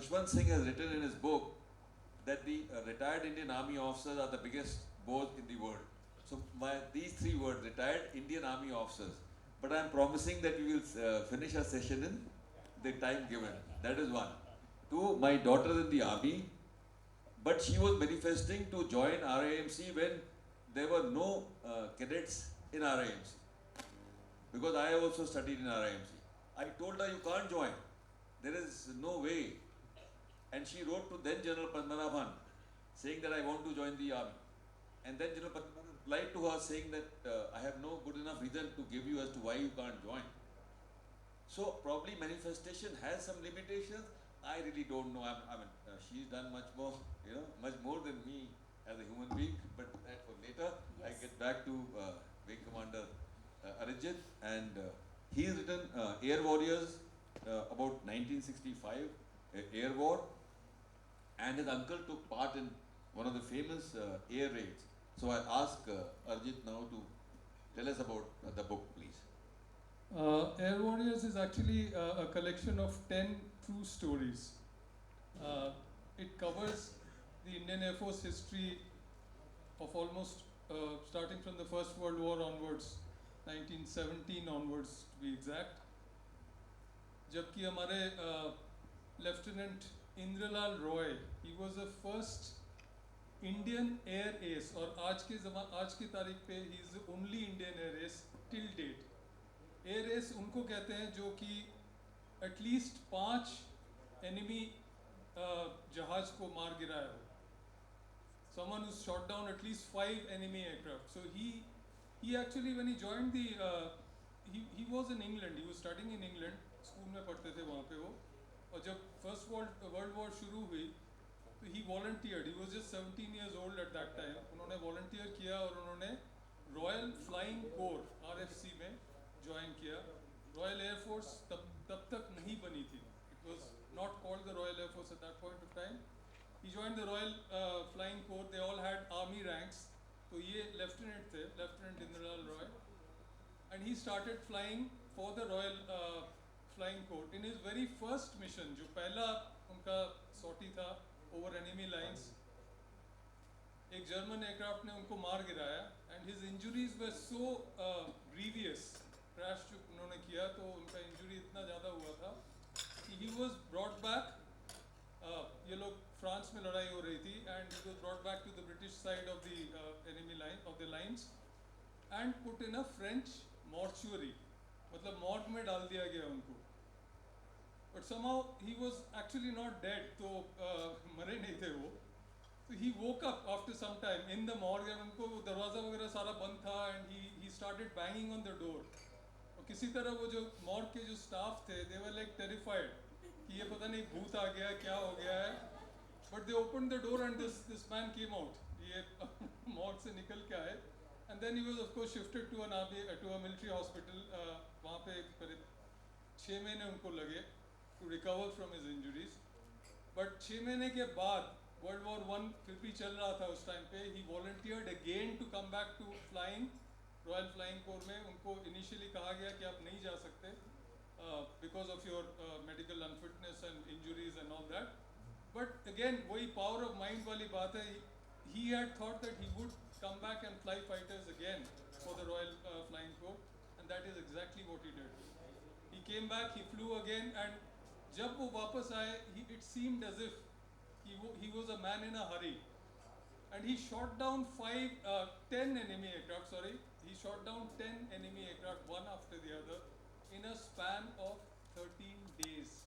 Khushwant Singh has written in his book that the retired Indian Army officers are the biggest bores in the world. So these three words, retired Indian Army officers. But I am promising that we will finish our session in the time given. That is one. Two, my daughter is in the army, but she was manifesting to join RIMC when there were no cadets in RIMC. Because I also studied in RIMC. I told her, you can't join. There is no way. And she wrote to then General Padmanabhan saying that I want to join the army. And then General Padmanabhan replied to her saying that I have no good enough reason to give you as to why you can't join. So probably manifestation has some limitations. I really don't know. I mean, she's done much more, much more than me as a human being. But that for later. Yes. I get back to Wing Commander Arijit, and he's written Air Warriors about 1965 air war, and his uncle took part in one of the famous air raids. So I ask Arijit now to tell us about the book, please. Air Warriors is actually a collection of 10 true stories. It covers the Indian Air Force history of almost starting from the First World War onwards, 1917 onwards to be exact. जबकि हमारे Lieutenant Indralal Roy, he was the first Indian air ace, और आज की तारीख पे he is the only Indian air ace till date. Air race उनको कहते हैं जो कि एटलीस्ट 5 एनिमी जहाज को मार गिराया हो. Someone who shot down at least 5 enemy aircraft. So he actually, when he joined he was in England. He was studying in England. School में पढ़ते थे वहाँ पे वो. और जब फर्स्ट वर्ल्ड वॉर शुरू हुई तो he volunteered. He was just 17 years old at that time. उन्होंने volunteer किया और उन्होंने रॉयल फ्लाइंग कोर RFC में ज्वाइन किया. रॉयल एयरफोर्स तब तक नहीं बनी थी. It was not called the royal air force at that point of time. He join the Royal flying core. They all had army ranks. तो ये लेफ्टिनेंट थे, lieutenant Indralal Roy, and he started flying for the Royal flying core. In his very first mission, जो पहला उनका सॉटी था over enemy lines, एक German aircraft ने उनको मार गिराया. And his injuries were so grievous. Crash जो उन्होंने किया तो उनका इंजरी इतना ज़्यादा हुआ था कि ही वॉज ब्रॉट बैक. ये लोग फ्रांस में लड़ाई हो रही थी, and he was brought back to the British side of the enemy line of the lines and put in a French mortuary. मतलब मॉर्ग में डाल दिया गया उनको. But somehow he was actually not dead. तो मरे नहीं थे वो. So he woke up after some time in the morgue, and उनको दरवाज़ा वगैरह सारा बंद था, and he started banging on the door. और किसी तरह वो जो मॉर्ग के जो स्टाफ थे, they were like terrified कि ये पता नहीं भूत आ गया, क्या हो गया है. But they opened the door and this man came out. ये मॉर्ग से निकल के आए, and then he was of course shifted to a military hospital. वहाँ पे करीब 6 महीने उनको लगे to recover from his injuries. But 6 महीने के बाद वर्ल्ड वॉर 1 फिर भी चल रहा था उस टाइम पे. He volunteered again to come back to flying, royal flying corps में. उनको इनिशियली कहा गया कि आप नहीं जा सकते because of your medical unfitness and injuries and all that. But again वही पावर ऑफ माइंड वाली बात है. He had thought that he would come back and fly fighters again for the Royal flying Corps, and that is exactly what he did. He came back, he flew again, and जब वो वापस आए, it seemed as if he was a man in a hurry, and he shot down 10 enemy aircraft. He shot down 10 enemy aircraft, one after the other, in a span of